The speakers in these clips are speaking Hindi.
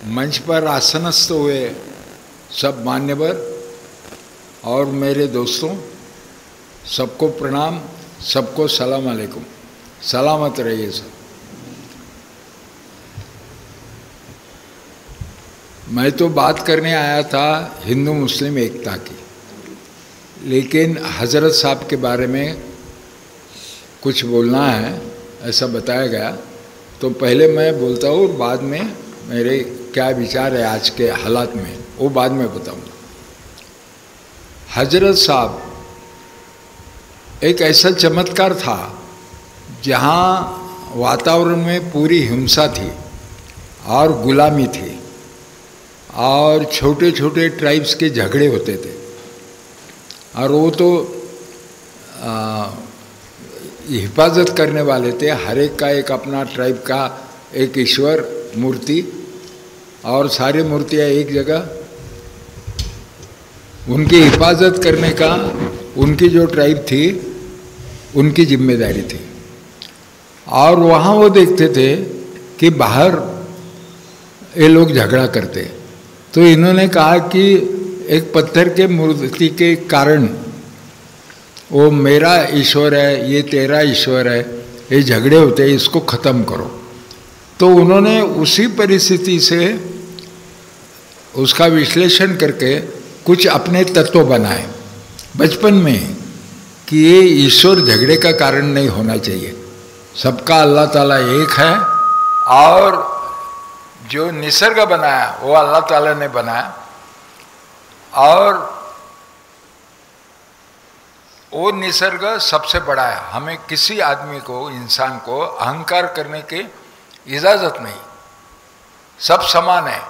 मंच पर आसनस्थ हुए सब मान्यवर और मेरे दोस्तों, सबको प्रणाम, सबको सलाम अलैकुम। सलामत रहिए सब। मैं तो बात करने आया था हिंदू मुस्लिम एकता की, लेकिन हज़रत साहब के बारे में कुछ बोलना है ऐसा बताया गया, तो पहले मैं बोलता हूँ और बाद में मेरे क्या विचार है आज के हालात में वो बाद में बताऊँगा। हज़रत साहब एक ऐसा चमत्कार था जहाँ वातावरण में पूरी हिंसा थी और गुलामी थी और छोटे छोटे ट्राइब्स के झगड़े होते थे, और वो तो हिफाजत करने वाले थे। हर एक का एक अपना ट्राइब का एक ईश्वर मूर्ति और सारी मूर्तियाँ एक जगह, उनकी हिफाजत करने का उनकी जो ट्राइब थी उनकी जिम्मेदारी थी। और वहाँ वो देखते थे कि बाहर ये लोग झगड़ा करते, तो इन्होंने कहा कि एक पत्थर के मूर्ति के कारण वो मेरा ईश्वर है, ये तेरा ईश्वर है, ये झगड़े होते हैं, इसको ख़त्म करो। तो उन्होंने उसी परिस्थिति से उसका विश्लेषण करके कुछ अपने तत्व बनाए बचपन में कि ये ईश्वर झगड़े का कारण नहीं होना चाहिए, सबका अल्लाह ताला एक है और जो निसर्ग बनाया वो अल्लाह ताला ने बनाया, और वो निसर्ग सबसे बड़ा है। हमें किसी आदमी को, इंसान को अहंकार करने की इजाज़त नहीं, सब समान है,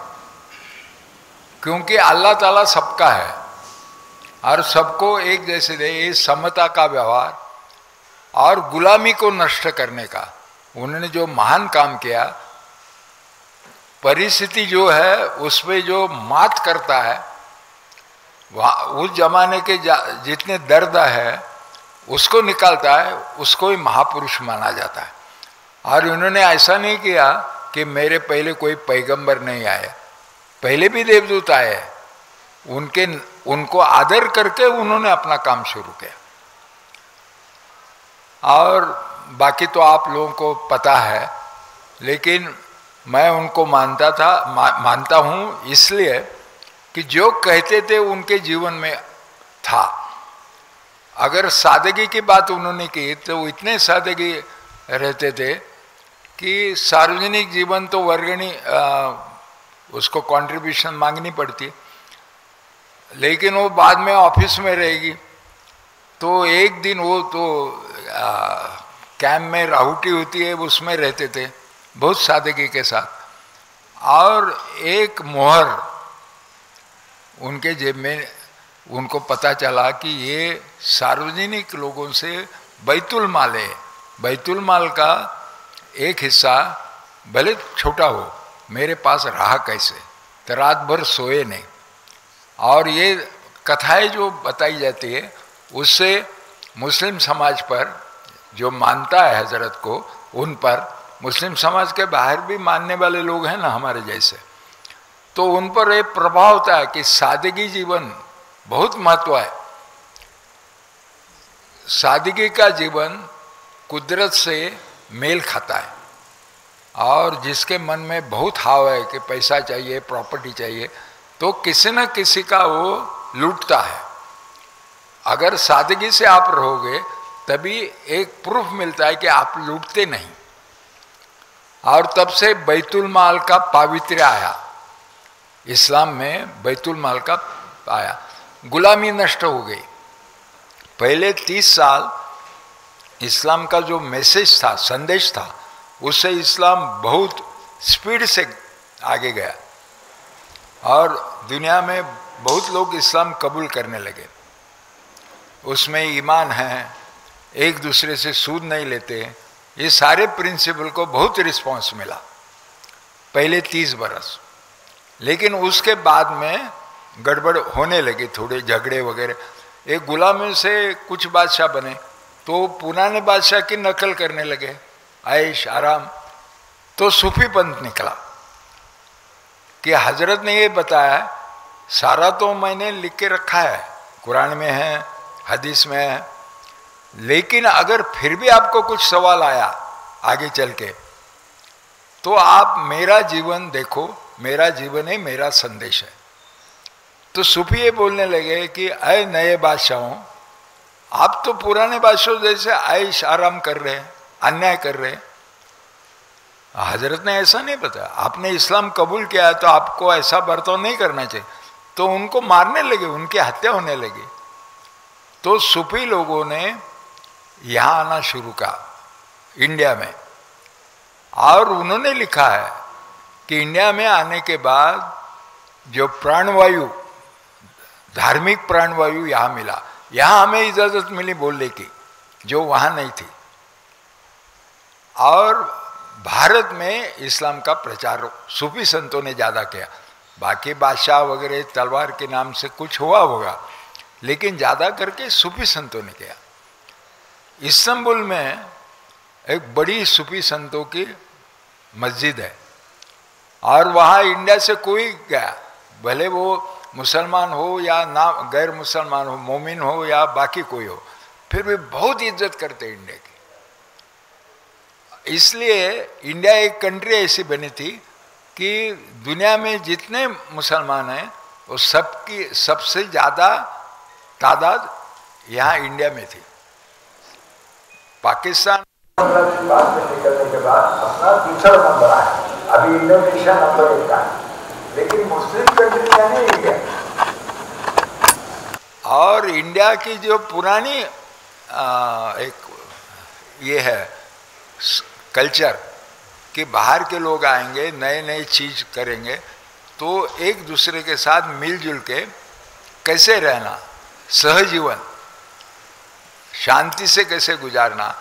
क्योंकि अल्लाह ताला सबका है और सबको एक जैसे दे। ये समता का व्यवहार और गुलामी को नष्ट करने का उन्होंने जो महान काम किया, परिस्थिति जो है उसमें जो मात करता है, उस जमाने के जितने दर्द है उसको निकालता है, उसको ही महापुरुष माना जाता है। और उन्होंने ऐसा नहीं किया कि मेरे पहले कोई पैगंबर नहीं आए, पहले भी देवदूत आए, उनको आदर करके उन्होंने अपना काम शुरू किया। और बाकी तो आप लोगों को पता है, लेकिन मैं उनको मानता हूँ इसलिए कि जो कहते थे उनके जीवन में था। अगर सादगी की बात उन्होंने की तो वो इतने सादगी रहते थे कि सार्वजनिक जीवन तो वर्गणी उसको कंट्रीब्यूशन मांगनी पड़ती, लेकिन वो बाद में ऑफिस में रहेगी। तो एक दिन वो तो कैंप में राहुटी होती है, उसमें रहते थे बहुत सादगी के साथ। और एक मोहर उनके जेब में, उनको पता चला कि ये सार्वजनिक लोगों से बैतुल माल है, बैतुल माल का एक हिस्सा भले छोटा हो मेरे पास रहा कैसे, तो रात भर सोए नहीं। और ये कथाएं जो बताई जाती है उससे मुस्लिम समाज पर जो मानता है हजरत को, उन पर, मुस्लिम समाज के बाहर भी मानने वाले लोग हैं ना हमारे जैसे, तो उन पर एक प्रभाव होता है कि सादगी जीवन बहुत महत्व है। सादगी का जीवन कुदरत से मेल खाता है, और जिसके मन में बहुत हाव है कि पैसा चाहिए, प्रॉपर्टी चाहिए, तो किसी न किसी का वो लूटता है। अगर सादगी से आप रहोगे तभी एक प्रूफ मिलता है कि आप लूटते नहीं। और तब से बैतुल माल का पावित्र्य आया, इस्लाम में बैतुल माल का आया, गुलामी नष्ट हो गई। पहले 30 साल इस्लाम का जो मैसेज था, संदेश था, उससे इस्लाम बहुत स्पीड से आगे गया और दुनिया में बहुत लोग इस्लाम कबूल करने लगे। उसमें ईमान है, एक दूसरे से सूद नहीं लेते, ये सारे प्रिंसिपल को बहुत रिस्पांस मिला पहले 30 बरस। लेकिन उसके बाद में गड़बड़ होने लगी, थोड़े झगड़े वगैरह। एक गुलामी से कुछ बादशाह बने तो पुराने बादशाह की नकल करने लगे, ऐश आराम, तो सूफी पंथ निकला कि हजरत ने ये बताया, सारा तो मैंने लिख के रखा है, कुरान में है, हदीस में है, लेकिन अगर फिर भी आपको कुछ सवाल आया आगे चल के, तो आप मेरा जीवन देखो, मेरा जीवन ही मेरा संदेश है। तो सूफी ये बोलने लगे कि अय नए बादशाहों, आप तो पुराने बादशाहों जैसे ऐश आराम कर रहे हैं, अन्याय कर रहे हैं। हजरत ने ऐसा नहीं बताया, आपने इस्लाम कबूल किया है तो आपको ऐसा बर्ताव नहीं करना चाहिए। तो उनको मारने लगे, उनकी हत्या होने लगी। तो सूफी लोगों ने यहाँ आना शुरू कहा इंडिया में, और उन्होंने लिखा है कि इंडिया में आने के बाद जो प्राणवायु, धार्मिक प्राणवायु यहाँ मिला, यहाँ हमें इजाज़त मिली बोलने की जो वहाँ नहीं थी, और भारत में इस्लाम का प्रचार सूफी संतों ने ज़्यादा किया। बाकी बादशाह वगैरह तलवार के नाम से कुछ हुआ होगा, लेकिन ज़्यादा करके सूफी संतों ने किया। इस्तांबुल में एक बड़ी सूफी संतों की मस्जिद है, और वहाँ इंडिया से कोई गया, भले वो मुसलमान हो या ना गैर मुसलमान हो, मोमिन हो या बाकी कोई हो, फिर भी बहुत इज्जत करते इंडिया की। इसलिए इंडिया एक कंट्री ऐसी बनी थी कि दुनिया में जितने मुसलमान हैं वो सबकी सबसे ज़्यादा तादाद यहाँ इंडिया में थी। पाकिस्तान बात में निकलने के बाद अपना तीसरा नंबर आया, अभी इंडोनेशिया नंबर 1 का है, लेकिन मुस्लिम कंट्री यानी इंडिया। और इंडिया की जो पुरानी एक ये है कल्चर कि बाहर के लोग आएंगे, नए नए चीज़ करेंगे, तो एक दूसरे के साथ मिलजुल के कैसे रहना, सहजीवन, शांति से कैसे गुजारना,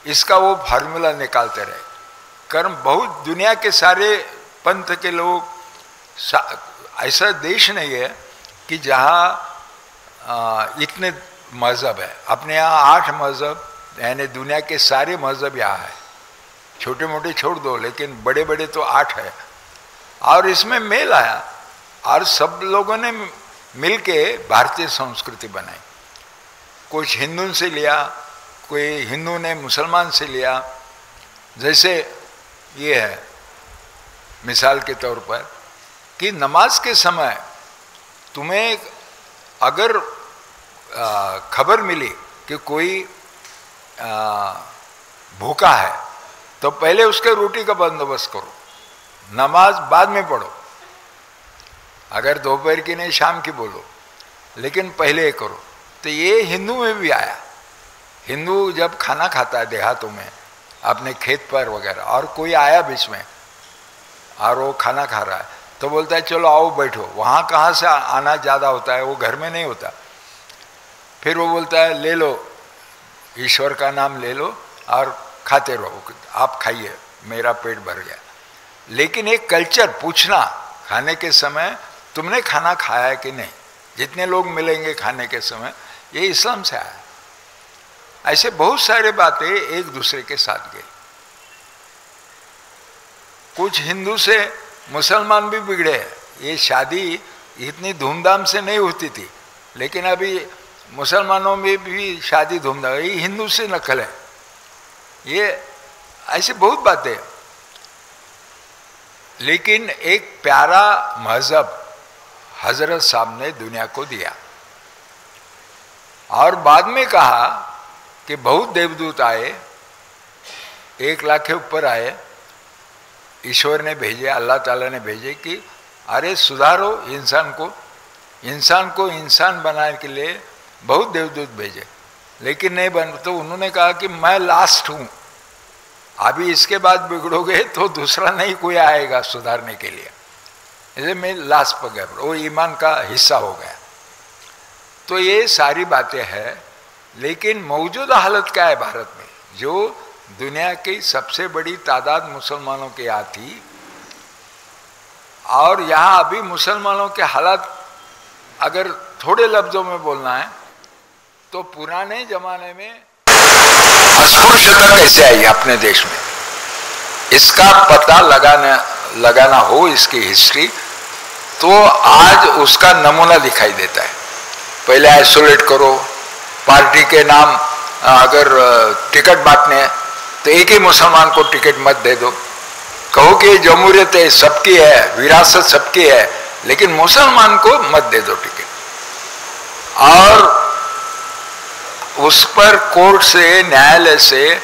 इसका वो फार्मूला निकालते रहे। कर्म बहुत, दुनिया के सारे पंथ के लोग, ऐसा देश नहीं है कि जहाँ इतने मज़हब है। अपने यहाँ 8 मज़हब, यानी दुनिया के सारे मज़हब यहाँ है, छोटे मोटे छोड़ दो, लेकिन बड़े बड़े तो 8 है। और इसमें मेल आया, और सब लोगों ने मिल के भारतीय संस्कृति बनाई। कुछ हिंदू से लिया, कोई हिंदू ने मुसलमान से लिया। जैसे ये है मिसाल के तौर पर कि नमाज के समय तुम्हें अगर खबर मिली कि कोई भूखा है, तो पहले उसके रोटी का बंदोबस्त करो, नमाज बाद में पढ़ो। अगर दोपहर की नहीं शाम की बोलो, लेकिन पहले करो। तो ये हिंदू में भी आया। हिंदू जब खाना खाता है देहातों में अपने खेत पर वगैरह, और कोई आया बीच में और वो खाना खा रहा है, तो बोलता है चलो आओ बैठो। वहाँ कहाँ से आना ज़्यादा होता है, वो घर में नहीं होता। फिर वो बोलता है ले लो, ईश्वर का नाम ले लो और खाते रहो, आप खाइए, मेरा पेट भर गया। लेकिन एक कल्चर पूछना खाने के समय, तुमने खाना खाया है कि नहीं, जितने लोग मिलेंगे खाने के समय, ये इस्लाम से आया। ऐसे बहुत सारे बातें एक दूसरे के साथ गई। कुछ हिंदू से मुसलमान भी बिगड़े। ये शादी इतनी धूमधाम से नहीं होती थी, लेकिन अभी मुसलमानों में भी शादी धूमधाम, ये हिंदू से नकल है। ये ऐसी बहुत बातें। लेकिन एक प्यारा मजहब हजरत साहब ने दुनिया को दिया, और बाद में कहा कि बहुत देवदूत आए, 1 लाख के ऊपर आए, ईश्वर ने भेजे, अल्लाह ताला ने भेजे कि अरे सुधारो इंसान को इंसान बनाने के लिए बहुत देवदूत भेजे, लेकिन नहीं बन। तो उन्होंने कहा कि मैं लास्ट हूँ, अभी इसके बाद बिगड़ोगे तो दूसरा नहीं कोई आएगा सुधारने के लिए, इसलिए मैं लास्ट पर गया, वो ईमान का हिस्सा हो गया। तो ये सारी बातें हैं। लेकिन मौजूदा हालत क्या है भारत में, जो दुनिया की सबसे बड़ी तादाद मुसलमानों के यहाँ थी, और यहाँ अभी मुसलमानों के हालात अगर थोड़े लफ्जों में बोलना है तो पुराने जमाने में अस्पृश्यता कैसे आई अपने देश में, इसका पता लगाना हो, इसकी हिस्ट्री, तो आज उसका नमूना दिखाई देता है। पहले आइसोलेट करो, पार्टी के नाम अगर टिकट बांटने हैं तो एक ही मुसलमान को टिकट मत दे दो, कहो कि जमहूरियत है, सबकी है, विरासत सबकी है, लेकिन मुसलमान को मत दे दो टिकट। और उस पर कोर्ट से, न्यायालय से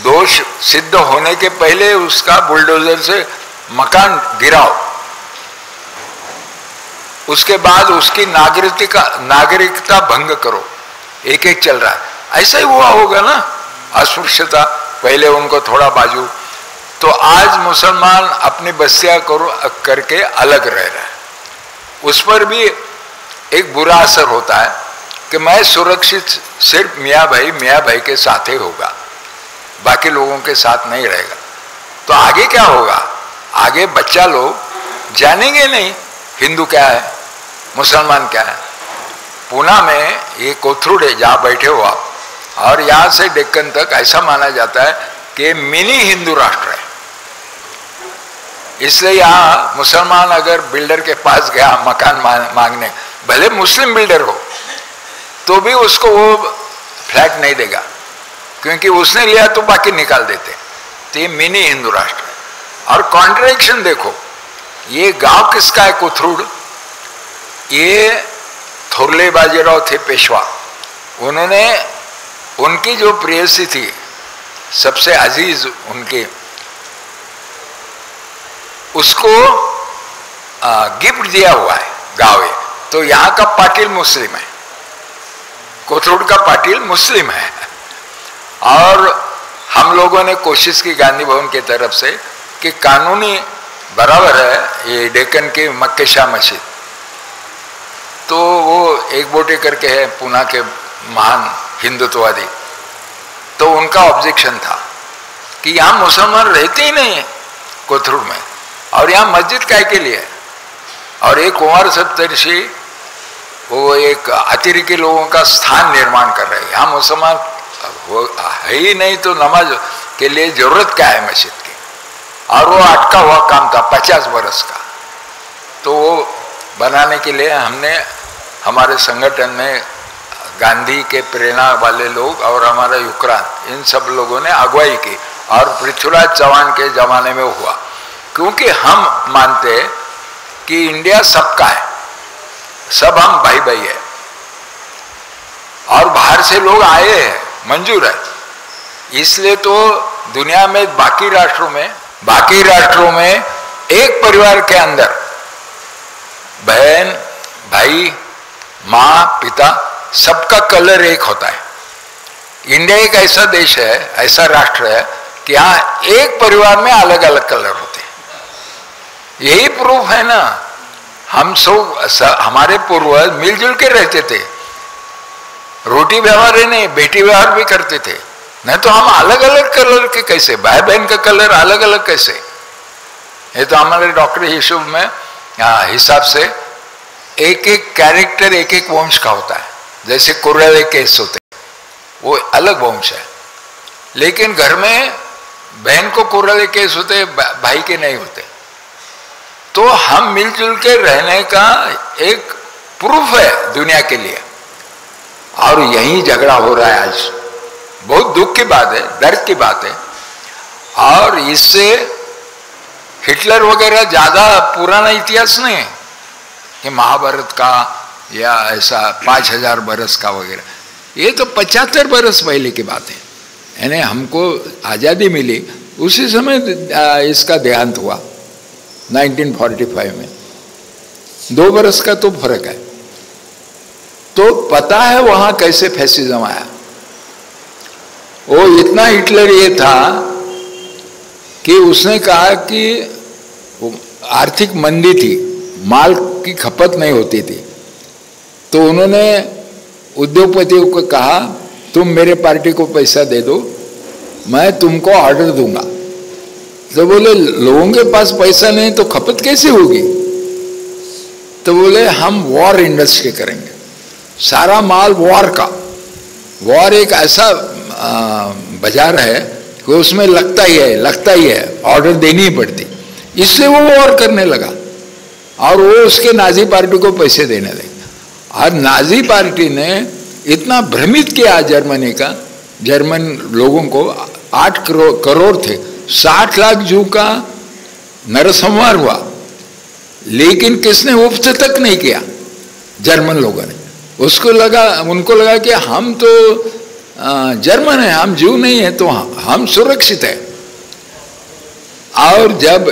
दोष सिद्ध होने के पहले उसका बुलडोजर से मकान गिराओ, उसके बाद उसकी नागरिकता भंग करो, एक एक चल रहा है। ऐसा ही हुआ होगा ना, अस्पृश्यता, पहले उनको थोड़ा बाजू, तो आज मुसलमान अपनी बस्तियां करके अलग रह रहा है। उस पर भी एक बुरा असर होता है कि मैं सुरक्षित सिर्फ मियाँ भाई के साथ ही होगा, बाकी लोगों के साथ नहीं रहेगा। तो आगे क्या होगा? आगे बच्चा लोग जानेंगे नहीं हिंदू क्या है, मुसलमान क्या है। पूना में ये कोथरूड है जहाँ बैठे हो आप, और यहाँ से डेक्कन तक ऐसा माना जाता है कि मिनी हिंदू राष्ट्र है। इसलिए यहाँ मुसलमान अगर बिल्डर के पास गया मकान मांगने, भले मुस्लिम बिल्डर हो, तो भी उसको वो फ्लैट नहीं देगा, क्योंकि उसने लिया तो बाकी निकाल देते। तो ये मिनी हिंदू राष्ट्र है। और कॉन्ट्रडिक्शन देखो, ये गांव किसका है कोथरूड? ये थोरले बाजीराव थे पेशवा, उन्होंने उनकी जो प्रेयसी थी, सबसे अजीज उनके, उसको गिफ्ट दिया हुआ है गाँव है। तो यहाँ का पाटिल मुस्लिम है, कोथरूड का पाटिल मुस्लिम है। और हम लोगों ने कोशिश की गांधी भवन की तरफ से कि कानूनी बराबर है ये डेक्कन की मक्के शाह मस्जिद, तो वो एक बोटे करके है पूना के महान हिंदुत्ववादी, तो उनका ऑब्जेक्शन था कि यहाँ मुसलमान रहते ही नहीं है कोथरूड में, और यहाँ मस्जिद काय के लिए है। और एक कुंवर सप्तर्षि वो एक अतिरिक्त लोगों का स्थान निर्माण कर रहे हैं, यहाँ मुसलमान वो है ही नहीं, तो नमाज के लिए जरूरत क्या है मस्जिद की। और वो अटका हुआ काम था 50 बरस का, तो वो बनाने के लिए हमने हमारे संगठन में गांधी के प्रेरणा वाले लोग और हमारा युक्रांत, इन सब लोगों ने अगुवाई की, और पृथ्वीराज चौहान के जमाने में हुआ। क्योंकि हम मानते हैं कि इंडिया सबका है, सब हम भाई भाई है, और बाहर से लोग आए हैं, मंजूर है। इसलिए तो दुनिया में बाकी राष्ट्रों में एक परिवार के अंदर बहन भाई माँ पिता सबका कलर एक होता है। इंडिया एक ऐसा देश है, ऐसा राष्ट्र है कि यहाँ एक परिवार में अलग अलग कलर होते हैं। यही प्रूफ है ना, हम सब हमारे पूर्वज मिलजुल के रहते थे, रोटी व्यवहार ही नहीं बेटी व्यवहार भी करते थे। नहीं तो हम अलग अलग कलर के कैसे, भाई बहन का कलर अलग अलग कैसे? ये तो हमारे डॉक्टर हिशोब में हिसाब से एक एक कैरेक्टर एक एक वंश का होता है। जैसे कुर्रेले केस होते वो अलग वंश है, लेकिन घर में बहन को कुर्रेले केस होते, भाई के नहीं होते। तो हम मिलजुल के रहने का एक प्रूफ है दुनिया के लिए, और यही झगड़ा हो रहा है आज। बहुत दुख की बात है, दर्द की बात है। और इससे हिटलर वगैरह ज्यादा पुराना इतिहास नहीं है कि महाभारत का या ऐसा 5000 बरस का वगैरह, ये तो 75 बरस पहले की बात है। यानी हमको आज़ादी मिली उसी समय इसका देहांत हुआ 1945 में, 2 बरस का तो फर्क है। तो पता है वहां कैसे फैसिज्म आया। वो इतना हिटलर ये था कि उसने कहा कि आर्थिक मंदी थी, माल की खपत नहीं होती थी, तो उन्होंने उद्योगपतियों को कहा तुम मेरे पार्टी को पैसा दे दो, मैं तुमको ऑर्डर दूंगा। तो बोले लोगों के पास पैसा नहीं तो खपत कैसे होगी? तो बोले हम वॉर इंडस्ट्री करेंगे, सारा माल वॉर का। वॉर एक ऐसा बाजार है कि उसमें लगता ही है, ऑर्डर देनी ही पड़ती, इसलिए वो वॉर करने लगा। और वो उसके नाजी पार्टी को पैसे देने लगे। और नाजी पार्टी ने इतना भ्रमित किया जर्मनी का, जर्मन लोगों को, 8 करोड़ थे, 60 लाख जू का नरसंहार हुआ, लेकिन किसने उपज तक नहीं किया जर्मन लोगों ने। उनको लगा कि हम तो जर्मन है, हम जू नहीं है, तो हम सुरक्षित है। और जब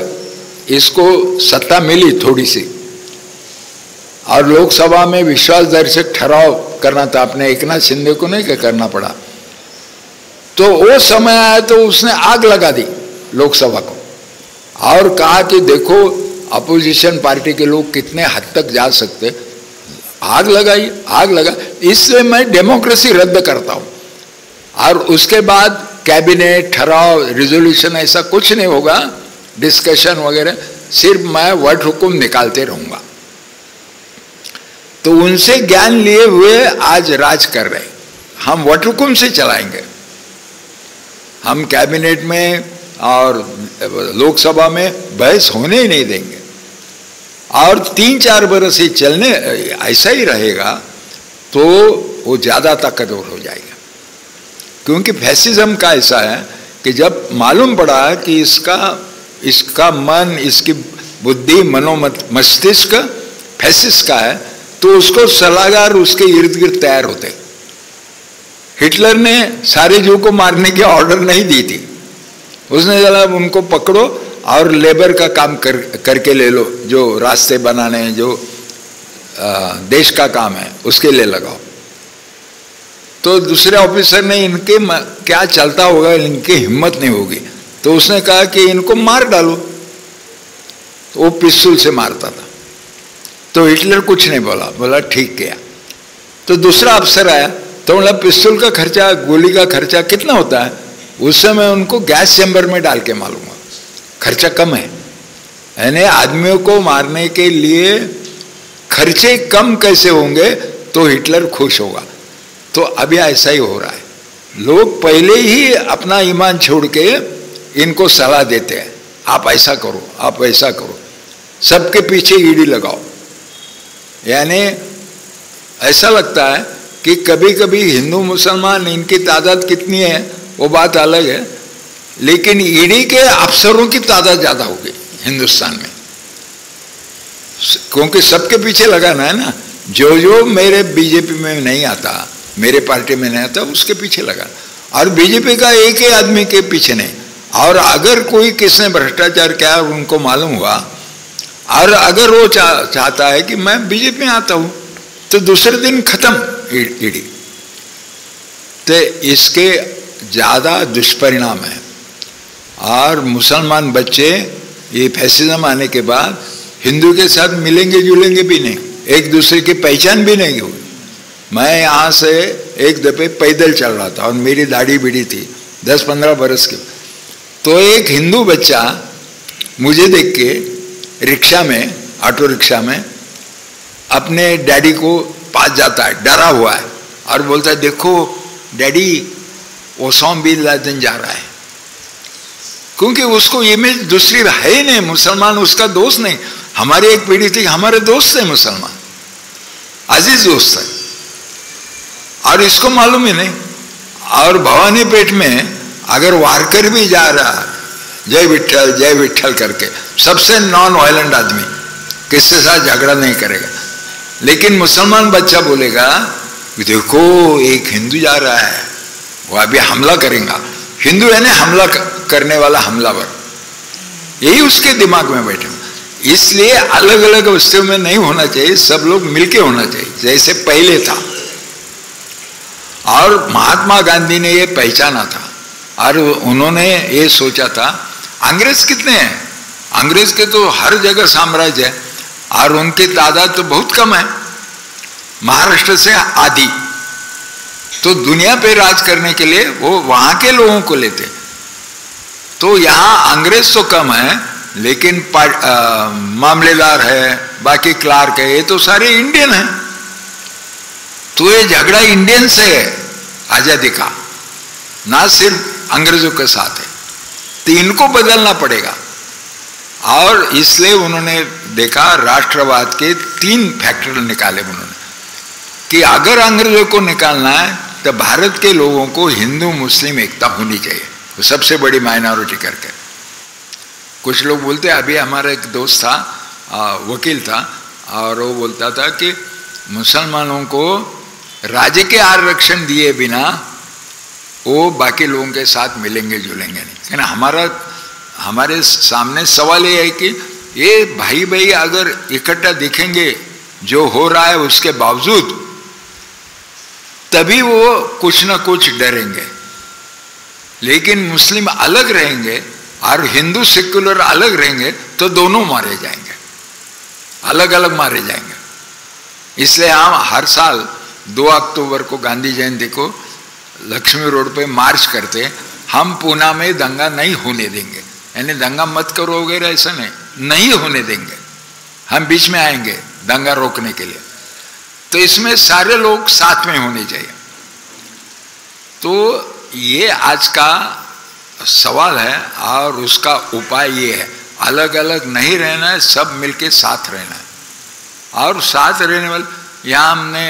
इसको सत्ता मिली थोड़ी सी और लोकसभा में विश्वासदर्शक ठहराव करना था, अपने एकनाथ शिंदे को नहीं करना पड़ा, तो वो समय आया तो उसने आग लगा दी लोकसभा को और कहा कि देखो अपोजिशन पार्टी के लोग कितने हद तक जा सकते, आग लगाई, आग लगा, इसलिए मैं डेमोक्रेसी रद्द करता हूं। और उसके बाद कैबिनेट ठहराव रिजोल्यूशन ऐसा कुछ नहीं होगा, डिस्कशन वगैरह, सिर्फ मैं वट हुकुम निकालते रहूंगा। तो उनसे ज्ञान लिए हुए आज राज कर रहे, हम वट हुकुम से चलाएंगे, हम कैबिनेट में और लोकसभा में बहस होने ही नहीं देंगे। और 3-4 बरस ही चलने ऐसा ही रहेगा तो वो ज़्यादा ताकतवर हो जाएगा। क्योंकि फैसिज्म का ऐसा है कि जब मालूम पड़ा कि इसका मन, इसकी बुद्धि, मस्तिष्क फैसिस्ट का है, तो उसको सलाहकार उसके इर्द गिर्द तैयार होते। हिटलर ने सारे जू को मारने की ऑर्डर नहीं दी थी, उसने बोला उनको पकड़ो और लेबर का काम करके ले लो, जो रास्ते बनाने, जो देश का काम है उसके लिए लगाओ। तो दूसरे ऑफिसर ने इनके क्या चलता होगा, इनकी हिम्मत नहीं होगी, तो उसने कहा कि इनको मार डालो, तो वो पिस्तौल से मारता था। तो हिटलर कुछ नहीं बोला, बोला ठीक किया। तो दूसरा अफसर आया तो बोला पिस्तौल का खर्चा, गोली का खर्चा कितना होता है? उस समय उनको गैस चैम्बर में डाल के मालूम हुआ खर्चा कम है, यानी आदमियों को मारने के लिए खर्चे कम कैसे होंगे तो हिटलर खुश होगा। तो अभी ऐसा ही हो रहा है, लोग पहले ही अपना ईमान छोड़ के इनको सलाह देते हैं, आप ऐसा करो, आप ऐसा करो, सबके पीछे ईडी लगाओ। यानी ऐसा लगता है कि कभी कभी हिंदू मुसलमान इनकी तादाद कितनी है वो बात अलग है, लेकिन ईडी के अफसरों की तादाद ज्यादा होगी हिंदुस्तान में, क्योंकि सबके पीछे लगाना है ना। जो मेरे बीजेपी में नहीं आता, मेरे पार्टी में नहीं आता, उसके पीछे लगा। और बीजेपी का एक ही आदमी के पीछे नहीं। और अगर कोई किसने भ्रष्टाचार किया और उनको मालूम हुआ, और अगर वो चाहता है कि मैं बीजेपी में आता हूं, तो दूसरे दिन खत्म ईडी। तो इसके ज्यादा दुष्परिणाम है। और मुसलमान बच्चे ये फैसिज्म आने के बाद हिंदू के साथ मिलेंगे जुलेंगे भी नहीं, एक दूसरे की पहचान भी नहीं हुई। मैं यहाँ से एक दफे पैदल चल रहा था और मेरी दाढ़ी बीड़ी थी 10-15 बरस की, तो एक हिंदू बच्चा मुझे देख के रिक्शा में, ऑटो रिक्शा में अपने डैडी को पास जाता है, डरा हुआ है, और बोलता है देखो डैडी ओसामा बिन लादेन जा रहा है। क्योंकि उसको इमेज दूसरी है ही नहीं, मुसलमान उसका दोस्त नहीं। हमारी एक पीढ़ी थी, हमारे दोस्त है मुसलमान, अजीज दोस्त है, और इसको मालूम ही नहीं। और भवानी पेट में अगर वारकर भी जा रहा है जय विठ्ठल करके, सबसे नॉन वायलेंट आदमी, किसके साथ झगड़ा नहीं करेगा, लेकिन मुसलमान बच्चा बोलेगा देखो एक हिंदू जा रहा है, वो अभी हमला करेगा। हिंदू है ना हमला करने वाला हमलावर, यही उसके दिमाग में बैठे। इसलिए अलग अलग वस्तुओं में नहीं होना चाहिए, सब लोग मिलके होना चाहिए जैसे पहले था। और महात्मा गांधी ने ये पहचाना था और उन्होंने ये सोचा था, अंग्रेज कितने हैं, अंग्रेज के तो हर जगह साम्राज्य है और उनकी तादाद तो बहुत कम है, महाराष्ट्र से आधी, तो दुनिया पे राज करने के लिए वो वहां के लोगों को लेते। तो यहाँ अंग्रेज तो कम है, लेकिन मामलेदार है, बाकी क्लार्क है, ये तो सारे इंडियन हैं। तो ये झगड़ा इंडियन से है आजादी का, ना सिर्फ अंग्रेजों के साथ है। तो इनको बदलना पड़ेगा। और इसलिए उन्होंने देखा राष्ट्रवाद के 3 फैक्टर निकाले उन्होंने कि अगर अंग्रेजों को निकालना है तो भारत के लोगों को हिंदू मुस्लिम एकता होनी चाहिए, तो सबसे बड़ी माइनॉरिटी करके। कुछ लोग बोलते, अभी हमारा एक दोस्त था, वकील था, और वो बोलता था कि मुसलमानों को राज्य के आरक्षण दिए बिना वो बाकी लोगों के साथ मिलेंगे जुलेंगे नहीं। हमारे सामने सवाल ये है कि ये भाई भाई अगर इकट्ठा दिखेंगे जो हो रहा है उसके बावजूद, तभी वो कुछ ना कुछ डरेंगे। लेकिन मुस्लिम अलग रहेंगे और हिंदू सेक्युलर अलग रहेंगे तो दोनों मारे जाएंगे, अलग अलग मारे जाएंगे। इसलिए हम हर साल 2 अक्टूबर को गांधी जयंती को लक्ष्मी रोड पे मार्च करते। हम पूना में दंगा नहीं होने देंगे, यानी दंगा मत करो वगैरह ऐसा नहीं होने देंगे। हम बीच में आएंगे दंगा रोकने के लिए। तो इसमें सारे लोग साथ में होने चाहिए। तो ये आज का सवाल है और उसका उपाय ये है, अलग अलग नहीं रहना है, सब मिलके साथ रहना है। और साथ रहने वाले, यहाँ हमने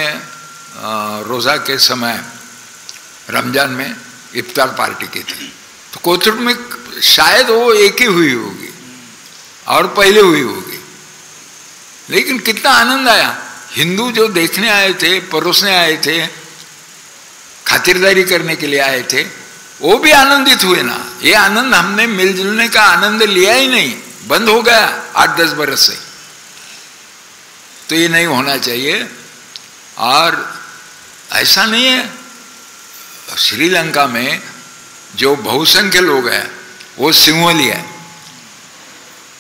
रोज़ा के समय रमजान में इफ्तार पार्टी की थी, तो कोथरूड में शायद वो एक ही हुई होगी और पहले हुई होगी, लेकिन कितना आनंद आया। हिंदू जो देखने आए थे, परोसने आए थे, खातिरदारी करने के लिए आए थे, वो भी आनंदित हुए ना। ये आनंद हमने मिलजुलने का आनंद लिया ही नहीं, बंद हो गया 8-10 बरस से। तो ये नहीं होना चाहिए। और ऐसा नहीं है, श्रीलंका में जो बहुसंख्य लोग हैं वो सिंहली है,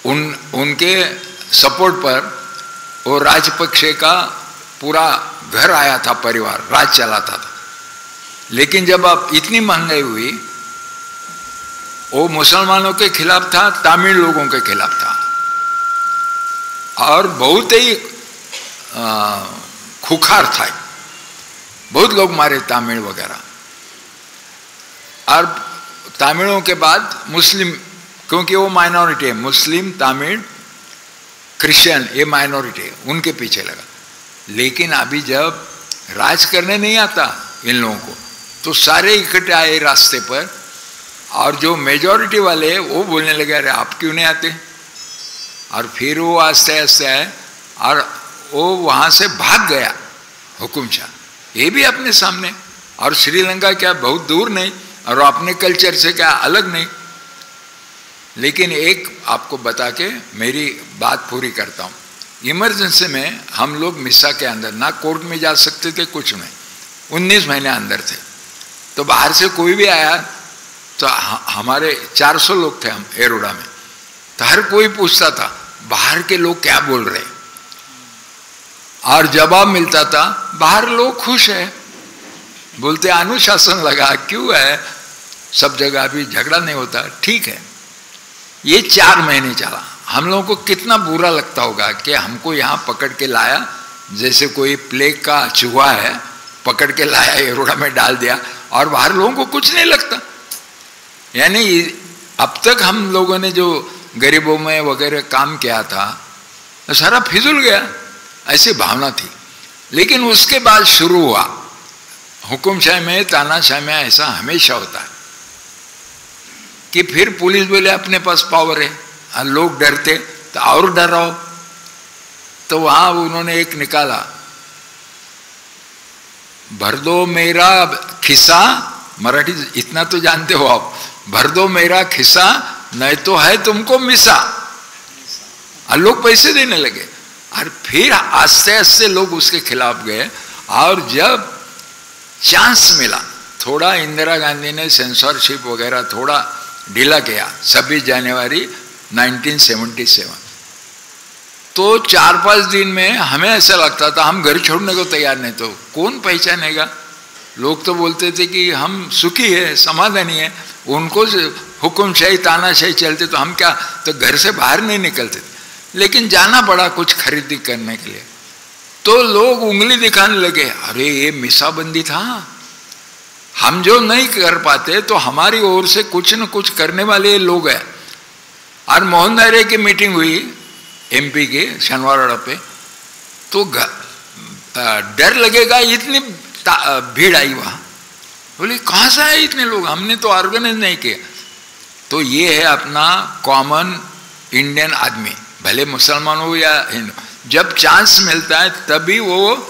उनके सपोर्ट पर वो राजपक्षे का पूरा घर आया था, परिवार राज चलाता था। लेकिन जब अब इतनी महंगाई हुई, वो मुसलमानों के खिलाफ था, तमिल लोगों के खिलाफ था, और बहुत ही खुखार था, बहुत लोग मारे तमिल वगैरह। और तमिलों के बाद मुस्लिम, क्योंकि वो माइनॉरिटी है, मुस्लिम तमिल क्रिश्चियन ये माइनॉरिटी है, उनके पीछे लगा। लेकिन अभी जब राज करने नहीं आता इन लोगों को, तो सारे इकट्ठे आए रास्ते पर, और जो मेजॉरिटी वाले हैं वो बोलने लगे अरे आप क्यों नहीं आते। और फिर वो आस्ते आस्ते आए और वो वहाँ से भाग गया हुकुम शाह, ये भी अपने सामने। और श्रीलंका क्या बहुत दूर नहीं, और अपने कल्चर से क्या अलग नहीं। लेकिन एक आपको बता के मेरी बात पूरी करता हूँ। इमरजेंसी में हम लोग मिसा के अंदर ना कोर्ट में जा सकते थे, कुछ नहीं, 19 महीने अंदर थे। तो बाहर से कोई भी आया तो हमारे 400 लोग थे हम एरोडा में, तो हर कोई पूछता था बाहर के लोग क्या बोल रहे, और जवाब मिलता था बाहर लोग खुश है, बोलते अनुशासन लगा, क्यों है, सब जगह भी झगड़ा नहीं होता, ठीक है। ये 4 महीने चला। हम लोगों को कितना बुरा लगता होगा कि हमको यहाँ पकड़ के लाया, जैसे कोई प्लेग का चूहा है, पकड़ के लाया, एरोडा में डाल दिया, और बाहर लोगों को कुछ नहीं लगता। यानी अब तक हम लोगों ने जो गरीबों में वगैरह काम किया था सारा फिजूल गया, ऐसी भावना थी। लेकिन उसके बाद शुरू हुआ हुकुमशाही में, तानाशाही में ऐसा हमेशा होता है कि फिर पुलिस बोले अपने पास पावर है, और लोग डरते तो और डराओ। तो वहाँ उन्होंने एक निकाला, भर दो मेरा खिस्सा, मराठी इतना तो जानते हो आप, भर दो मेरा खिस्सा नहीं तो है तुमको मिसा। और लोग पैसे देने लगे, और फिर आस्ते आस्ते लोग उसके खिलाफ गए। और जब चांस मिला, थोड़ा इंदिरा गांधी ने सेंसरशिप वगैरह थोड़ा ढीला किया 26 जनवरी 1977, तो 4-5 दिन में हमें ऐसा लगता था हम घर छोड़ने को तैयार नहीं, तो कौन पहचानेगा। लोग तो बोलते थे कि हम सुखी है, समाधानी है, उनको हुकुमशाही तानाशाही चलते तो हम क्या, तो घर से बाहर नहीं निकलते थे। लेकिन जाना पड़ा कुछ खरीदी करने के लिए, तो लोग उंगली दिखाने लगे, अरे ये मिसाबंदी था, हम जो नहीं कर पाते तो हमारी ओर से कुछ न कुछ करने वाले लोग हैं। और मोहन दायरे की मीटिंग हुई एमपी के शनिवार पे, तो डर लगेगा, इतनी भीड़ आई वहाँ। बोले कहाँ से आए इतने लोग, हमने तो ऑर्गेनाइज नहीं किया। तो ये है अपना कॉमन इंडियन आदमी, भले मुसलमान हो या हिंदू, जब चांस मिलता है तभी वो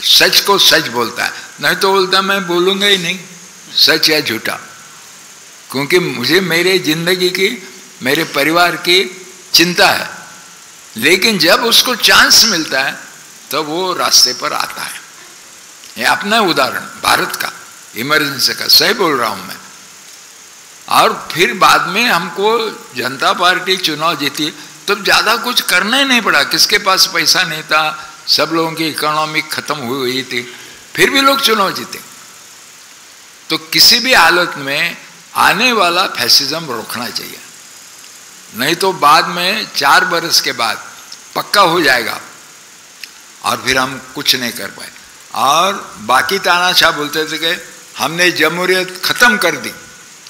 सच को सच बोलता है, नहीं तो बोलता मैं बोलूँगा ही नहीं सच या झूठा, क्योंकि मुझे मेरे जिंदगी की, मेरे परिवार की चिंता है। लेकिन जब उसको चांस मिलता है तब वो रास्ते पर आता है। ये अपना उदाहरण भारत का इमरजेंसी का सही बोल रहा हूँ मैं। और फिर बाद में हमको जनता पार्टी चुनाव जीती, तब ज़्यादा कुछ करना ही नहीं पड़ा, किसके पास पैसा नहीं था, सब लोगों की इकोनॉमी खत्म हुई थी, फिर भी लोग चुनाव जीते। तो किसी भी हालत में आने वाला फैसिज्म रोकना चाहिए, नहीं तो बाद में 4 बरस के बाद पक्का हो जाएगा और फिर हम कुछ नहीं कर पाए। और बाकी तानाशाह बोलते थे कि हमने जमहूरियत खत्म कर दी,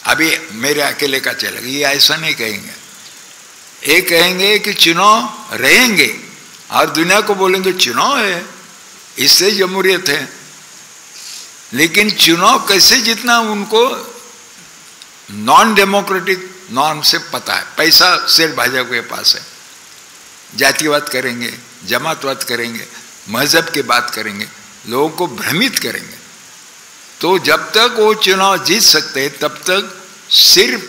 अभी मेरे अकेले का चलेगा, ये ऐसा नहीं कहेंगे। ये कहेंगे कि चुनाव रहेंगे और दुनिया को बोलेंगे चुनाव है, इससे जमहूरियत है। लेकिन चुनाव कैसे जीतना उनको नॉन डेमोक्रेटिक नॉर्म से पता है। पैसा सिर्फ भाजपा के पास है, जातिवाद करेंगे, जमातवाद करेंगे, मजहब की बात करेंगे, लोगों को भ्रमित करेंगे। तो जब तक वो चुनाव जीत सकते हैं तब तक सिर्फ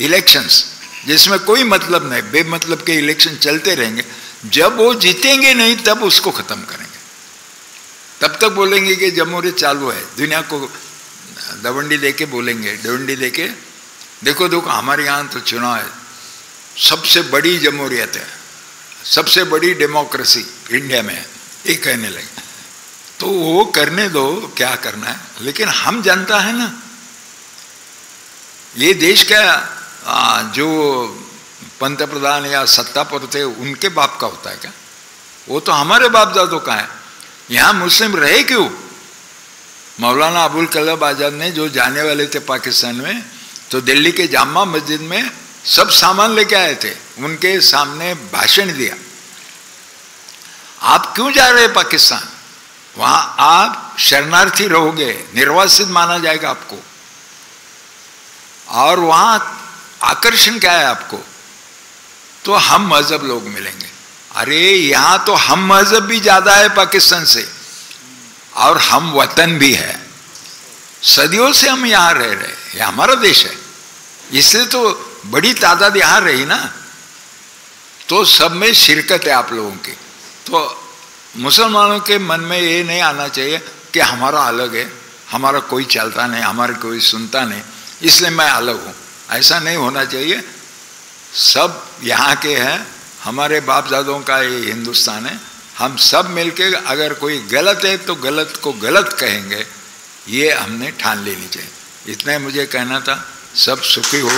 इलेक्शंस जिसमें कोई मतलब नहीं, बेमतलब के इलेक्शन चलते रहेंगे। जब वो जीतेंगे नहीं तब उसको खत्म करेंगे, तब तक बोलेंगे कि जमहूरियत चालू है, दुनिया को दवंडी देके बोलेंगे, दवंडी देके देखो देखो हमारे यहाँ तो चुनाव है, सबसे बड़ी जमहूरियत है, सबसे बड़ी डेमोक्रेसी इंडिया में है, ये कहने लगे। तो वो करने दो, क्या करना है। लेकिन हम जानता है ना, ये देश का जो पंतप्रधान या सत्ता पर थे उनके बाप का होता है क्या? वो तो हमारे बाप दादों का है। यहाँ मुस्लिम रहे क्यों? मौलाना अबुल कलाम आजाद ने जो जाने वाले थे पाकिस्तान में, तो दिल्ली के जामा मस्जिद में सब सामान लेके आए थे, उनके सामने भाषण दिया, आप क्यों जा रहे हैं पाकिस्तान, वहां आप शरणार्थी रहोगे, निर्वासित माना जाएगा आपको, और वहां आकर्षण क्या है आपको, तो हम मजहब लोग मिलेंगे। अरे यहां तो हम मजहब भी ज्यादा है पाकिस्तान से, और हम वतन भी है, सदियों से हम यहां रह रहे, ये हमारा देश है, इसलिए तो बड़ी तादाद यहां रही ना। तो सब में शिरकत है आप लोगों की। तो मुसलमानों के मन में ये नहीं आना चाहिए कि हमारा अलग है, हमारा कोई चलता नहीं, हमारा कोई सुनता नहीं, इसलिए मैं अलग हूँ। ऐसा नहीं होना चाहिए। सब यहाँ के हैं, हमारे बाप दादों का ये हिंदुस्तान है। हम सब मिलके अगर कोई गलत है तो गलत को गलत कहेंगे, ये हमने ठान लेनी चाहिए। इतना ही मुझे कहना था। सब सुखी हो।